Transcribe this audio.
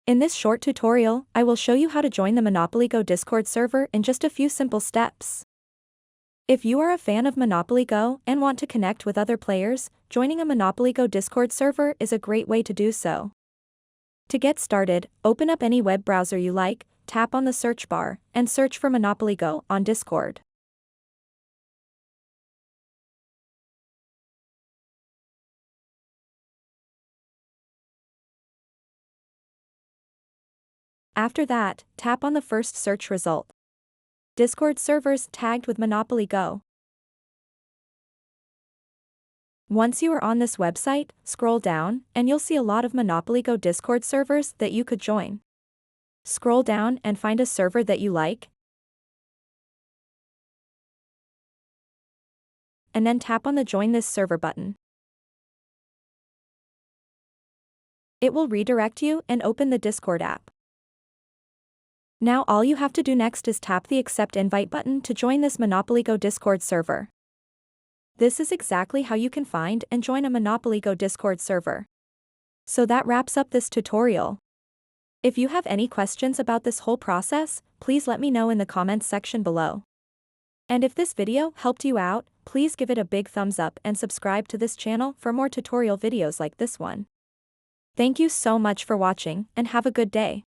In this short tutorial, I will show you how to join the Monopoly Go Discord server in just a few simple steps. If you are a fan of Monopoly Go and want to connect with other players, joining a Monopoly Go Discord server is a great way to do so. To get started, open up any web browser you like, tap on the search bar, and search for Monopoly Go on Discord. After that, tap on the first search result. Discord servers tagged with Monopoly Go. Once you are on this website, scroll down, and you'll see a lot of Monopoly Go Discord servers that you could join. Scroll down and find a server that you like, and then tap on the Join This Server button. It will redirect you and open the Discord app. Now all you have to do next is tap the Accept Invite button to join this Monopoly Go Discord server. This is exactly how you can find and join a Monopoly Go Discord server. So that wraps up this tutorial. If you have any questions about this whole process, please let me know in the comments section below. And if this video helped you out, please give it a big thumbs up and subscribe to this channel for more tutorial videos like this one. Thank you so much for watching and have a good day.